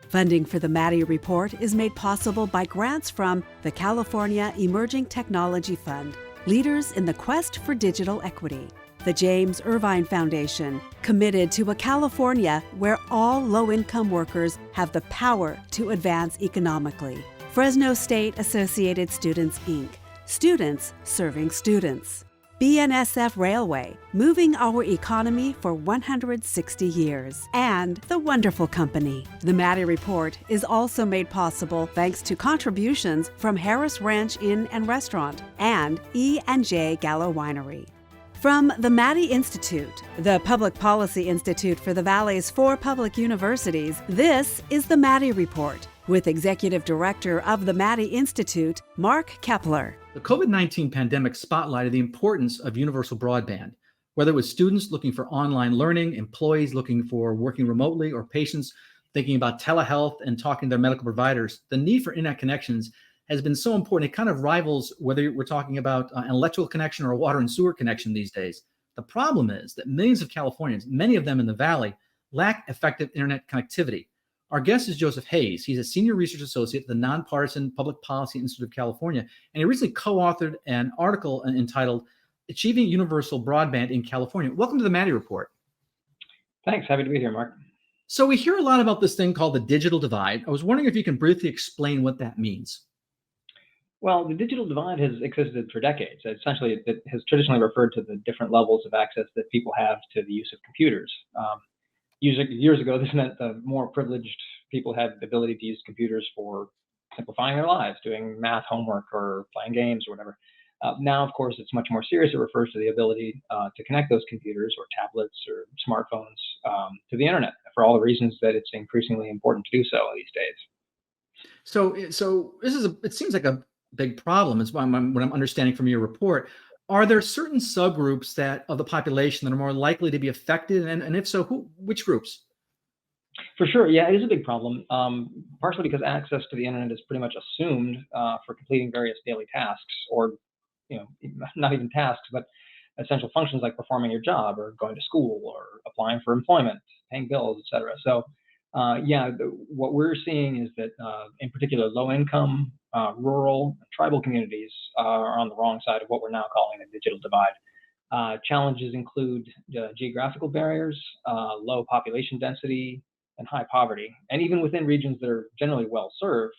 Funding for the Maddy Report is made possible by grants from the California Emerging Technology Fund, leaders in the quest for digital equity. The James Irvine Foundation, committed to a California where all low-income workers have the power to advance economically. Fresno State Associated Students, Inc., students serving students. BNSF Railway, moving our economy for 160 years. And The Wonderful Company. The Maddy Report is also made possible thanks to contributions from Harris Ranch Inn and Restaurant and E&J Gallo Winery. From the Maddy Institute, the Public Policy Institute for the Valley's 4 public universities, this is the Maddy Report with Executive Director of the Maddy Institute, Mark Keppler. The COVID-19 pandemic spotlighted the importance of universal broadband, whether it was students looking for online learning, employees looking for working remotely, or patients thinking about telehealth and talking to their medical providers. The need for internet connections has been so important. It kind of rivals whether we're talking about an electrical connection or a water and sewer connection these days. The problem is that millions of Californians, many of them in the Valley, lack effective internet connectivity. Our guest is Joseph Hayes. He's a senior research associate at the non-partisan Public Policy Institute of California, and he recently co-authored an article entitled Achieving Universal Broadband in California. Welcome to the Maddy Report. Thanks. Happy to be here, Mark. So we hear a lot about this thing called the digital divide. I was wondering if you can briefly explain what that means. Well, the digital divide has existed for decades. Essentially, it has traditionally referred to the different levels of access that people have to the use of computers. Years ago, this meant the more privileged people had the ability to use computers for simplifying their lives, doing math homework or playing games or whatever. Now, of course, it's much more serious. It refers to the ability to connect those computers or tablets or smartphones to the internet for all the reasons that it's increasingly important to do so these days. So this is it seems like a big problem. Is what I'm understanding from your report. Are there certain subgroups of the population that are more likely to be affected? And if so, which groups? For sure. Yeah, it is a big problem, partially because access to the internet is pretty much assumed for completing various daily tasks, or not even tasks, but essential functions like performing your job or going to school or applying for employment, paying bills, etc. So what we're seeing is that in particular low-income, rural, tribal communities are on the wrong side of what we're now calling a digital divide. Challenges include geographical barriers, low population density, and high poverty. And even within regions that are generally well served,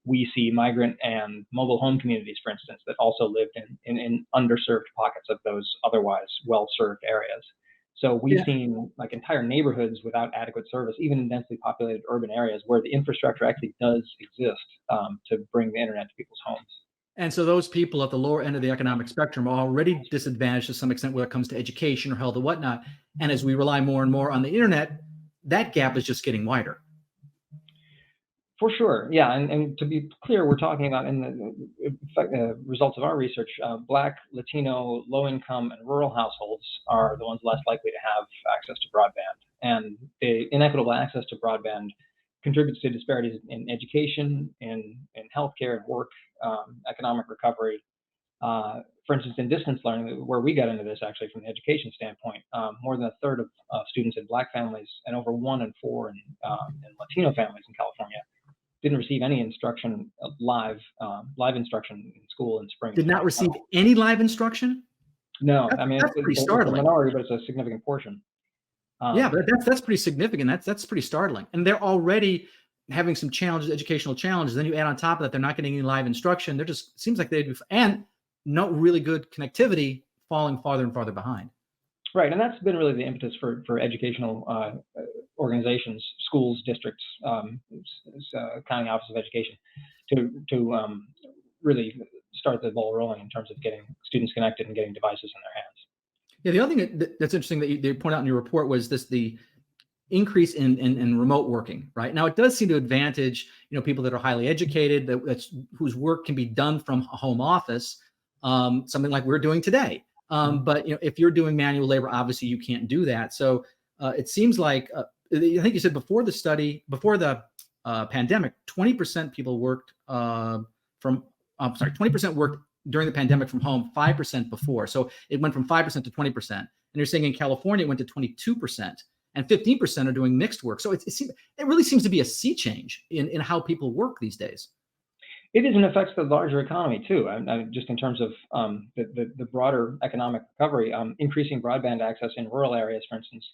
we see migrant and mobile home communities, for instance, that also live in underserved pockets of those otherwise well-served areas. So we've seen like entire neighborhoods without adequate service, even in densely populated urban areas where the infrastructure actually does exist to bring the internet to people's homes. And so those people at the lower end of the economic spectrum are already disadvantaged to some extent when it comes to education or health or whatnot. And as we rely more and more on the internet, that gap is just getting wider. For sure, yeah, and to be clear, we're talking about in the results of our research, Black, Latino, low-income, and rural households are the ones less likely to have access to broadband. And the inequitable access to broadband contributes to disparities in education, in healthcare and work, economic recovery. For instance, in distance learning, where we got into this actually from the education standpoint, more than a third of students in Black families and over 1 in 4 in Latino families in California didn't receive any instruction, live instruction in school in spring. Did not receive any live instruction? No, that's pretty startling. It's a minority, but it's a significant portion. Yeah, but that's pretty significant. That's pretty startling. And they're already having some challenges, educational challenges. Then you add on top of that, they're not getting any live instruction. They're just seems like they do, and no really good connectivity, falling farther and farther behind. Right, and that's been really the impetus for educational organizations, schools, districts, county office of education, to really start the ball rolling in terms of getting students connected and getting devices in their hands. Yeah, the other thing that's interesting that you point out in your report was the increase in remote working. Right now, it does seem to advantage people that are highly educated, whose work can be done from a home office, something like we're doing today. But if you're doing manual labor, obviously you can't do that. So it seems like I think you said before the pandemic, 20% people worked 20% worked during the pandemic from home, 5% before. So it went from 5% to 20%. And you're saying in California it went to 22%. and 15% are doing mixed work. So it really seems to be a sea change in how people work these days. It is, and affects the larger economy too. Just in terms of the broader economic recovery, increasing broadband access in rural areas, for instance,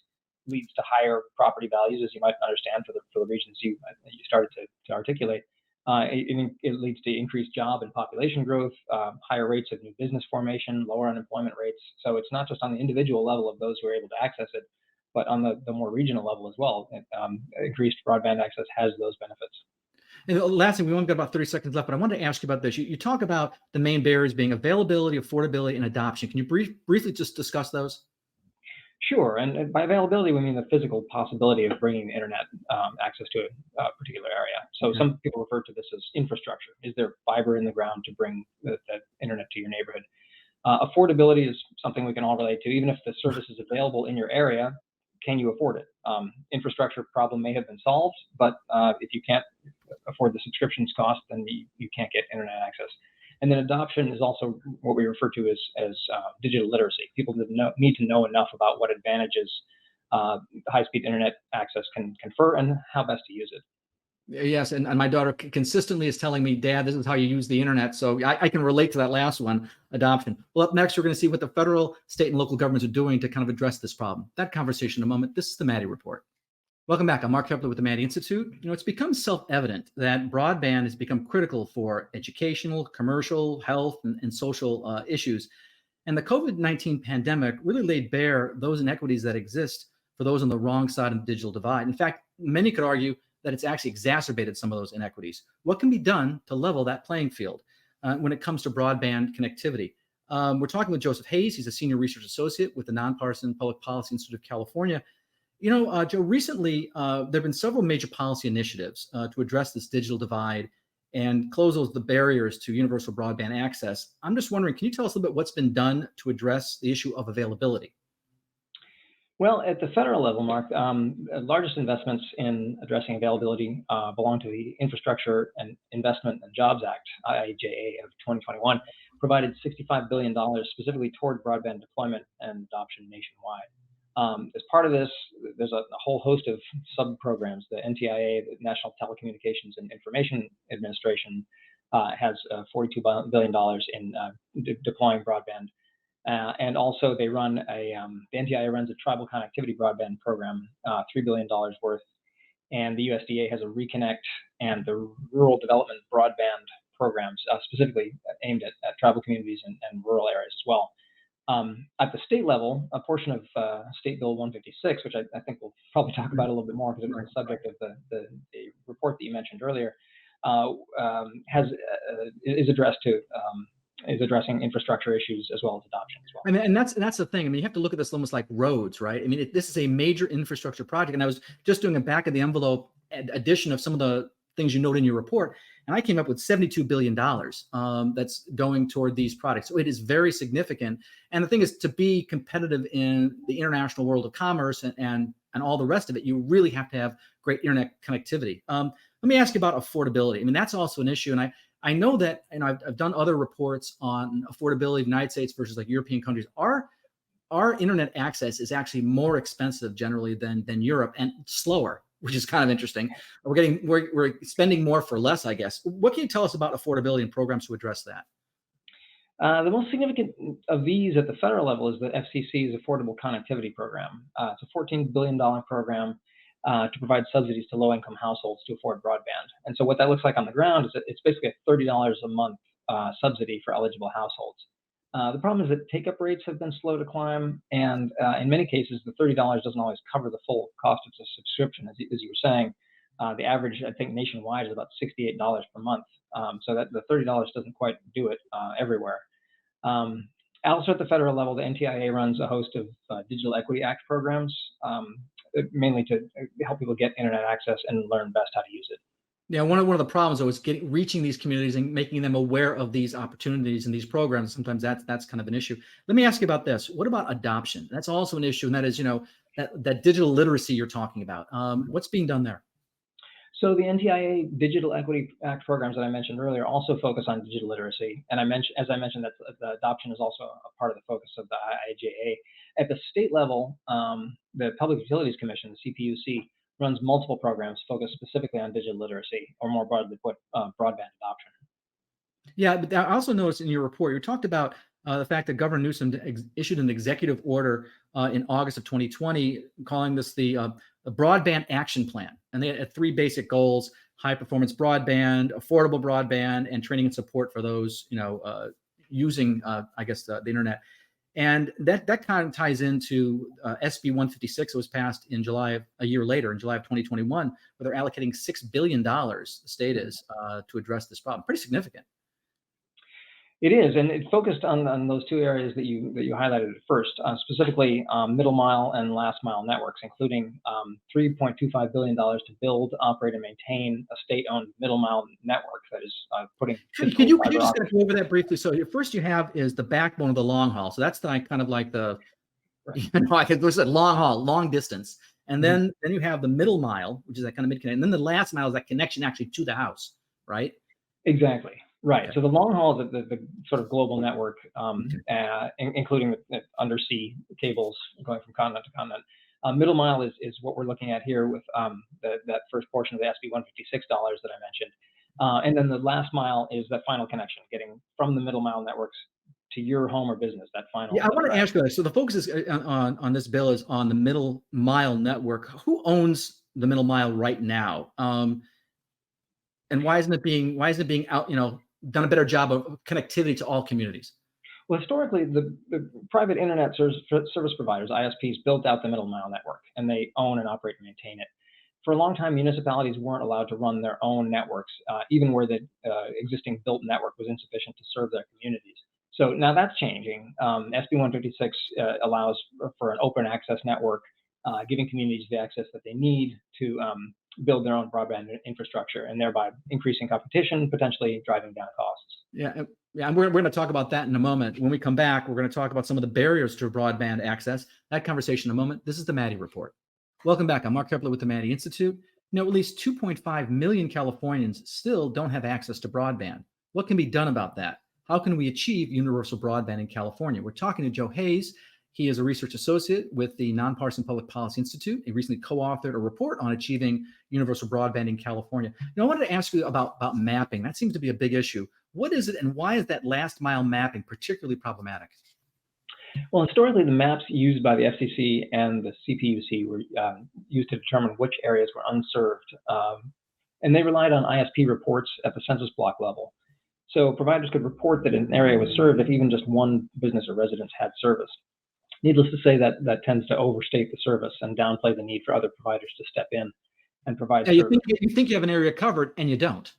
leads to higher property values, as you might understand, for the regions you started to articulate. It leads to increased job and population growth, higher rates of new business formation, lower unemployment rates. So it's not just on the individual level of those who are able to access it, but on the more regional level as well. Increased broadband access has those benefits. And last thing, we only got about 30 seconds left, but I wanted to ask you about this. You talk about the main barriers being availability, affordability, and adoption. Can you briefly just discuss those? Sure, and by availability, we mean the physical possibility of bringing the internet access to a particular area. So Okay. some people refer to this as infrastructure. Is there fiber in the ground to bring the internet to your neighborhood? Affordability is something we can all relate to. Even if the service is available in your area, can you afford it? Infrastructure problem may have been solved, but if you can't afford the subscriptions cost, then you can't get internet access. And then adoption is also what we refer to as digital literacy. People need to know enough about what advantages high-speed internet access can confer and how best to use it. Yes, and my daughter consistently is telling me, Dad, this is how you use the internet. So I can relate to that last one, adoption. Well, up next, we're going to see what the federal, state, and local governments are doing to kind of address this problem. That conversation in a moment. This is the Maddy Report. Welcome back. I'm Mark Keppler with the Maddy Institute. It's become self-evident that broadband has become critical for educational, commercial, health, and social issues. And the COVID-19 pandemic really laid bare those inequities that exist for those on the wrong side of the digital divide. In fact, many could argue that it's actually exacerbated some of those inequities. What can be done to level that playing field when it comes to broadband connectivity? We're talking with Joseph Hayes. He's a senior research associate with the Non-Partisan Public Policy Institute of California. Joe, recently there have been several major policy initiatives to address this digital divide and close the barriers to universal broadband access. I'm just wondering, can you tell us a little bit what's been done to address the issue of availability? Well, at the federal level, Mark, the largest investments in addressing availability belong to the Infrastructure and Investment and Jobs Act, IIJA, of 2021, provided $65 billion specifically toward broadband deployment and adoption nationwide. As part of this, there's a whole host of sub-programs. The NTIA, the National Telecommunications and Information Administration, has $42 billion in deploying broadband. And also they run the NTIA runs a tribal connectivity broadband program, $3 billion worth. And the USDA has a Reconnect and the Rural Development Broadband programs, specifically aimed at tribal communities and rural areas as well. At the state level, a portion of State Bill 156, which I think we'll probably talk about a little bit more because it's the subject of the report that you mentioned earlier, is addressing infrastructure issues as well as adoption as well. I mean, and that's the thing. I mean, you have to look at this almost like roads, right? I mean, this is a major infrastructure project, and I was just doing a back of the envelope addition of some of the things you note in your report, and I came up with $72 billion that's going toward these products. So it is very significant. And the thing is, to be competitive in the international world of commerce and all the rest of it, you really have to have great internet connectivity. Let me ask you about affordability. I mean, that's also an issue, and I know that, and I've done other reports on affordability of the United States versus like European countries. Our internet access is actually more expensive generally than Europe, and slower, which is kind of interesting. We're spending more for less, I guess. What can you tell us about affordability and programs to address that? The most significant of these at the federal level is the FCC's Affordable Connectivity Program. It's a $14 billion program to provide subsidies to low-income households to afford broadband. And so what that looks like on the ground is that it's basically a $30 a month subsidy for eligible households. The problem is that take-up rates have been slow to climb, and in many cases, the $30 doesn't always cover the full cost of the subscription, as you were saying. The average, I think, nationwide is about $68 per month. So that the $30 doesn't quite do it everywhere. Also at the federal level, the NTIA runs a host of Digital Equity Act programs, mainly to help people get internet access and learn best how to use it. Yeah, one of the problems though is reaching these communities and making them aware of these opportunities and these programs. Sometimes that's kind of an issue. Let me ask you about this. What about adoption? That's also an issue, and that is, that digital literacy you're talking about. What's being done there? So the NTIA Digital Equity Act programs that I mentioned earlier also focus on digital literacy, and as I mentioned, that the adoption is also a part of the focus of the IIJA. At the state level, the Public Utilities Commission, the CPUC, runs multiple programs focused specifically on digital literacy, or more broadly put, broadband adoption. Yeah, but I also noticed in your report, you talked about the fact that Governor Newsom issued an executive order in August of 2020, calling this the Broadband Action Plan. And they had three basic goals: high performance broadband, affordable broadband, and training and support for those, using, I guess, the internet. And that kind of ties into SB 156 that was passed in a year later, in July of 2021, where they're allocating $6 billion, the state is, to address this problem. Pretty significant. It is, and it focused on those two areas that you highlighted at first, specifically middle mile and last mile networks, including $3.25 billion to build, operate, and maintain a state-owned middle mile network that is putting. Can you just go over that briefly? So first you have is the backbone of the long haul. So that's kind of like the, I could listen, long haul, long distance, and then you have the middle mile, which is that kind of mid-connection, and then the last mile is that connection actually to the house, right? Exactly. Right. Okay. So the long haul is the sort of global network, including the undersea cables going from continent to continent. Middle mile is what we're looking at here with that first portion of the SB 156 dollars that I mentioned. And then the last mile is that final connection, getting from the middle mile networks to your home or business, that final. Yeah, I want to ask you that. So the focus is on this bill is on the middle mile network. Who owns the middle mile right now? And why isn't it being out, done a better job of connectivity to all communities? Well, historically, the private internet service providers, ISPs, built out the middle mile network, and they own and operate and maintain it. For a long time, municipalities weren't allowed to run their own networks, even where the existing built network was insufficient to serve their communities. So now that's changing. SB 156 allows for an open access network, giving communities the access that they need to build their own broadband infrastructure, and thereby increasing competition, potentially driving down costs. Yeah, and we're going to talk about that in a moment. When we come back, we're going to talk about some of the barriers to broadband access. That conversation in a moment. This is the Maddy Report. Welcome back. I'm Mark Keppler with the Maddy Institute. At least 2.5 million Californians still don't have access to broadband. What can be done about that? How can we achieve universal broadband in California? We're talking to Joe Hayes. He is a research associate with the Non-Partisan Public Policy Institute. He recently co-authored a report on achieving universal broadband in California. I wanted to ask you about mapping. That seems to be a big issue. What is it, and why is that last mile mapping particularly problematic? Well, historically, the maps used by the FCC and the CPUC were used to determine which areas were unserved, and they relied on ISP reports at the census block level. So providers could report that an area was served if even just one business or residence had service. Needless to say, that tends to overstate the service and downplay the need for other providers to step in and provide service. You think you have an area covered, and you don't.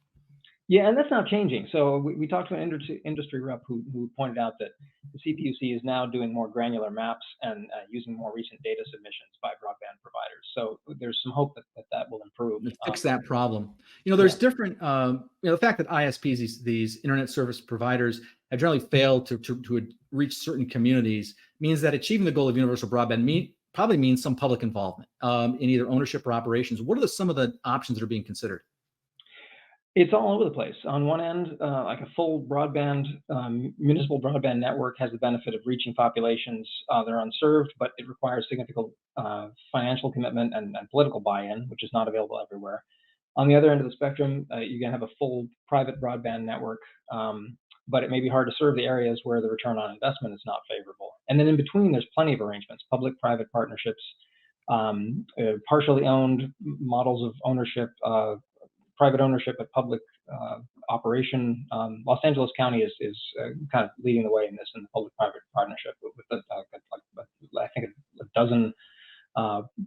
Yeah, and that's now changing. So we talked to an industry rep who pointed out that the CPUC is now doing more granular maps and using more recent data submissions by broadband providers. So there's some hope that will improve. Fix that problem. There's different, the fact that ISPs, these internet service providers, have generally failed to reach certain communities means that achieving the goal of universal broadband probably means some public involvement in either ownership or operations. What are some of the options that are being considered? It's all over the place. On one end, like a full broadband, municipal broadband network has the benefit of reaching populations that are unserved, but it requires significant financial commitment and political buy-in, which is not available everywhere. On the other end of the spectrum, you can have a full private broadband network, but it may be hard to serve the areas where the return on investment is not favorable. And then in between, there's plenty of arrangements, public-private partnerships, partially owned models of ownership, private ownership at public operation. Los Angeles County is kind of leading the way in this, in the public-private partnership with I think a dozen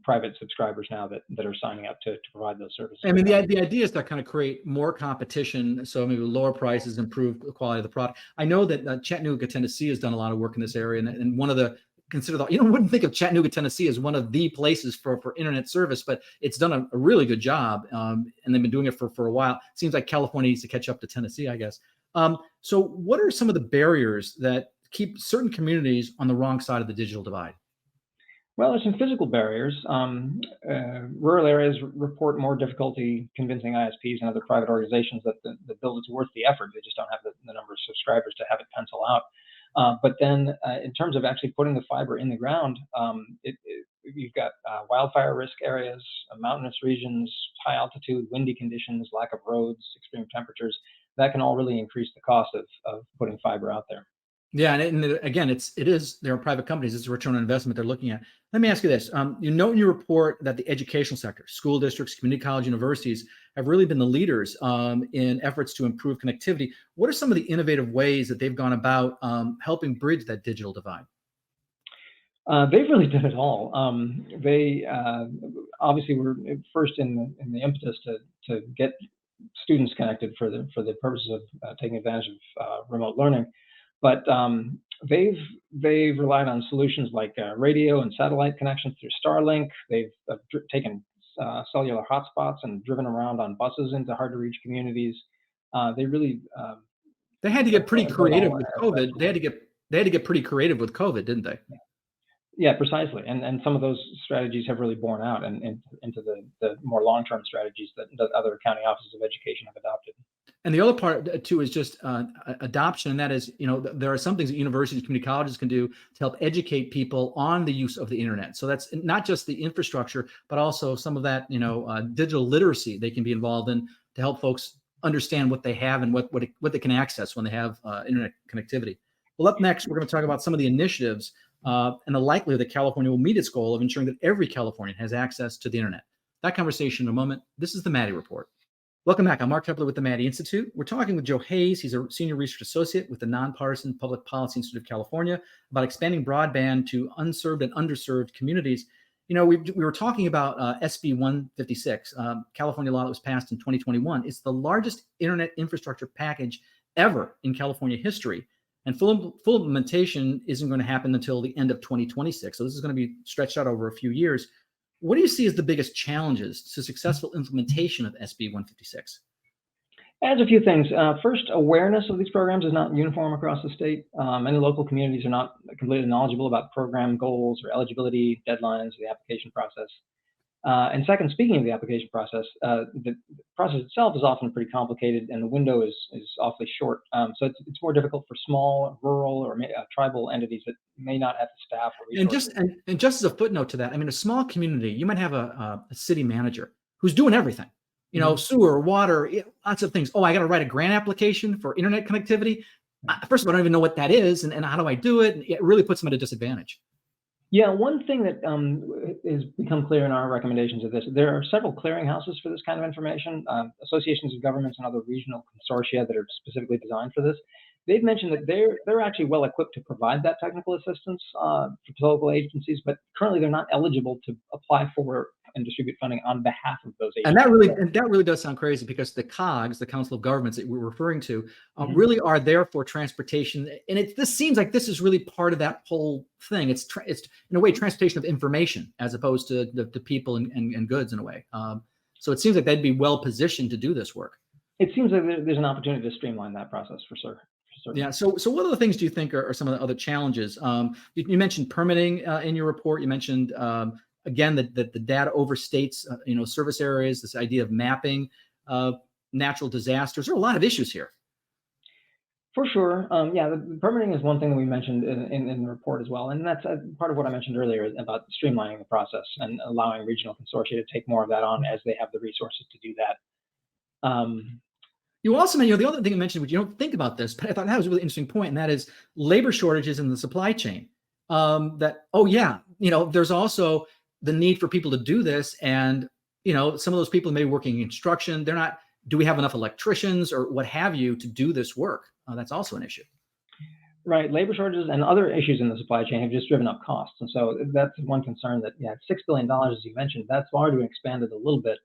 private subscribers now that are signing up to provide those services. I mean, the idea is to kind of create more competition, so maybe lower prices, improve the quality of the product. I know that Chattanooga, Tennessee has done a lot of work in this area, and one of the wouldn't think of Chattanooga, Tennessee as one of the places for internet service, but it's done a really good job, and they've been doing it for a while. It seems like California needs to catch up to Tennessee, I guess. So what are some of the barriers that keep certain communities on the wrong side of the digital divide? Well, there's some physical barriers. Rural areas report more difficulty convincing ISPs and other private organizations that the bill is worth the effort. They just don't have the number of subscribers to have it pencil out. But then in terms of actually putting the fiber in the ground, you've got wildfire risk areas, mountainous regions, high altitude, windy conditions, lack of roads, extreme temperatures. That can all really increase the cost of putting fiber out there. Yeah, and again, there are private companies. It's a return on investment they're looking at. Let me ask you this: you note in your report that the educational sector, school districts, community college, universities, have really been the leaders in efforts to improve connectivity. What are some of the innovative ways that they've gone about helping bridge that digital divide? They've really done it all. They obviously were first in the impetus to get students connected for the purposes of taking advantage of remote learning. But they've relied on solutions like radio and satellite connections through Starlink. They've taken cellular hotspots and driven around on buses into hard to reach communities. They really They had to get pretty creative with COVID. They had to get pretty creative with COVID, didn't they? Yeah, precisely. And some of those strategies have really borne out and into the more long-term strategies that other county offices of education have adopted. And the other part too is just adoption, and that is, there are some things that universities, community colleges can do to help educate people on the use of the internet. So that's not just the infrastructure, but also some of that, digital literacy they can be involved in to help folks understand what they have and what they can access when they have internet connectivity. Well, up next, we're going to talk about some of the initiatives and the likelihood that California will meet its goal of ensuring that every Californian has access to the internet. That conversation in a moment. This is the Maddy Report. Welcome back. I'm Mark Keppler with the Maddy Institute. We're talking with Joe Hayes. He's a senior research associate with the Non-Partisan Public Policy Institute of California about expanding broadband to unserved and underserved communities. We were talking about SB 156, California law that was passed in 2021. It's the largest internet infrastructure package ever in California history. And full implementation isn't going to happen until the end of 2026. So this is going to be stretched out over a few years. What do you see as the biggest challenges to successful implementation of SB 156? Adds a few things. First, awareness of these programs is not uniform across the state. Many local communities are not completely knowledgeable about program goals or eligibility deadlines, the application process. And second, speaking of the application process, the process itself is often pretty complicated, and the window is awfully short. So it's more difficult for small, rural, or tribal entities that may not have the staff or resources. And just as a footnote to that, I mean, a small community, you might have a city manager who's doing everything, sewer, water, lots of things. Oh, I got to write a grant application for internet connectivity. First of all, I don't even know what that is, and how do I do it? And it really puts them at a disadvantage. Yeah, one thing that has become clear in our recommendations of this, there are several clearinghouses for this kind of information, associations of governments and other regional consortia that are specifically designed for this. They've mentioned that they're actually well equipped to provide that technical assistance for local agencies, but currently they're not eligible to apply for and distribute funding on behalf of those agencies. And that really does sound crazy, because the COGS, the Council of Governments that we're referring to, really are there for transportation. And this seems like this is really part of that whole thing. It's in a way transportation of information as opposed to the people and goods in a way. So it seems like they'd be well positioned to do this work. It seems like there's an opportunity to streamline that process for sure. Yeah. So what other things do you think are some of the other challenges? You mentioned permitting in your report. You mentioned again that the data overstates service areas. This idea of mapping natural disasters. There are a lot of issues here. For sure. The permitting is one thing that we mentioned in the report as well, and that's part of what I mentioned earlier about streamlining the process and allowing regional consortia to take more of that on as they have the resources to do that. You also mentioned, the other thing you mentioned, which you don't think about this, but I thought that was a really interesting point, and that is labor shortages in the supply chain. There's also the need for people to do this, and some of those people may be working in construction. Do we have enough electricians or what have you to do this work? That's also an issue. Right. Labor shortages and other issues in the supply chain have just driven up costs. And so that's one concern that, $6 billion, as you mentioned, that's already been expanded a little bit.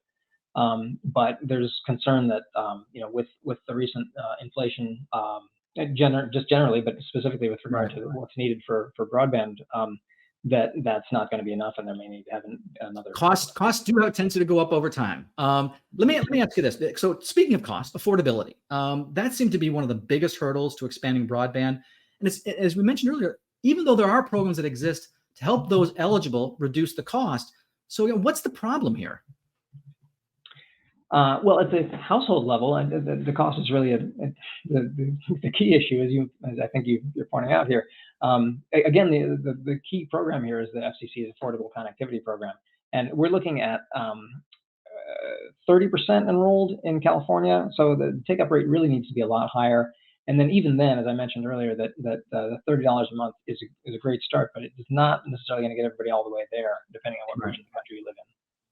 But there's concern that, with the recent inflation, just generally, but specifically with regard to what's needed for broadband, that's not going to be enough, and there may need to have another costs do have a tendency to go up over time. Let me ask you this. So speaking of cost, affordability, that seemed to be one of the biggest hurdles to expanding broadband. And it's, as we mentioned earlier, even though there are programs that exist to help those eligible reduce the cost, so what's the problem here? Well, at the household level, and the cost is really the key issue, as I think you're pointing out here. Again, the key program here is the FCC's Affordable Connectivity Program, and we're looking at 30% enrolled in California. So the take-up rate really needs to be a lot higher. And then even then, as I mentioned earlier, that the $30 a month is a great start, but it is not necessarily going to get everybody all the way there, depending on what region of the country you live in.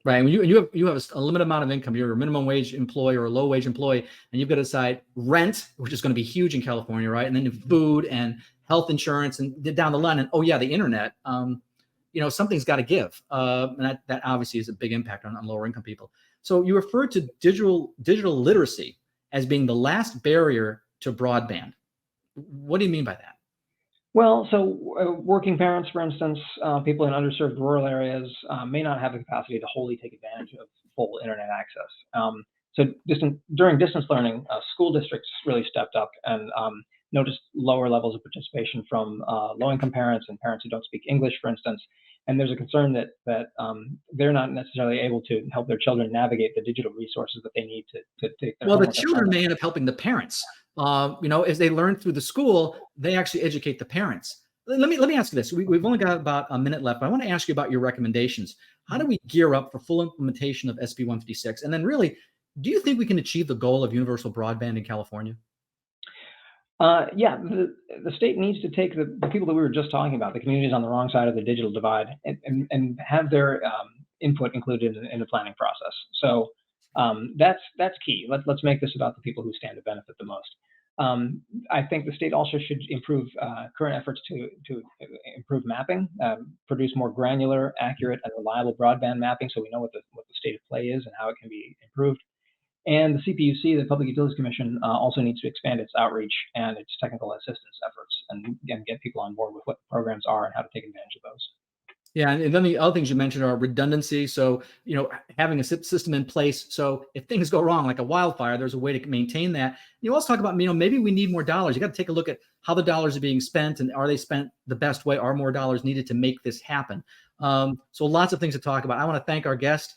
Right. And you have a limited amount of income. You're a minimum wage employee or a low wage employee, and you've got to decide rent, which is going to be huge in California, right? And then food and health insurance and down the line. And the internet. Something's got to give. And that obviously is a big impact on lower income people. So you referred to digital literacy as being the last barrier to broadband. What do you mean by that? Well, so working parents, for instance, people in underserved rural areas may not have the capacity to wholly take advantage of full internet access. So during distance learning, school districts really stepped up and noticed lower levels of participation from low-income parents and parents who don't speak English, for instance. And there's a concern that they're not necessarily able to help their children navigate the digital resources that they need to take their homework. The children may end up helping the parents. As they learn through the school, they actually educate the parents. Let me ask you this. We've only got about a minute left, but I want to ask you about your recommendations. How do we gear up for full implementation of SB 156? And then really, do you think we can achieve the goal of universal broadband in California? Yeah, the state needs to take the people that we were just talking about, the communities on the wrong side of the digital divide, and have their input included in the planning process. So that's key. Let's make this about the people who stand to benefit the most. I think the state also should improve current efforts to improve mapping, produce more granular, accurate, and reliable broadband mapping, so we know what the state of play is and how it can be improved. And the CPUC, the Public Utilities Commission, also needs to expand its outreach and its technical assistance efforts, and get people on board with what the programs are and how to take advantage of those. Yeah, and then the other things you mentioned are redundancy. So, having a system in place, so if things go wrong, like a wildfire, there's a way to maintain that. You also talk about, maybe we need more dollars. You got to take a look at how the dollars are being spent, and are they spent the best way? Are more dollars needed to make this happen? So lots of things to talk about. I want to thank our guest,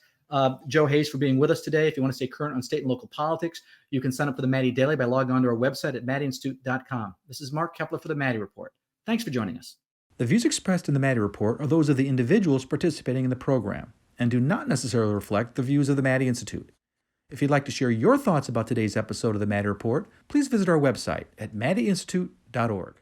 Joe Hayes, for being with us today. If you want to stay current on state and local politics, you can sign up for the Maddy Daily by logging on to our website at maddyinstitute.com. This is Mark Keppler for the Maddy Report. Thanks for joining us. The views expressed in the Maddy Report are those of the individuals participating in the program and do not necessarily reflect the views of the Maddy Institute. If you'd like to share your thoughts about today's episode of the Maddy Report, please visit our website at maddyinstitute.org.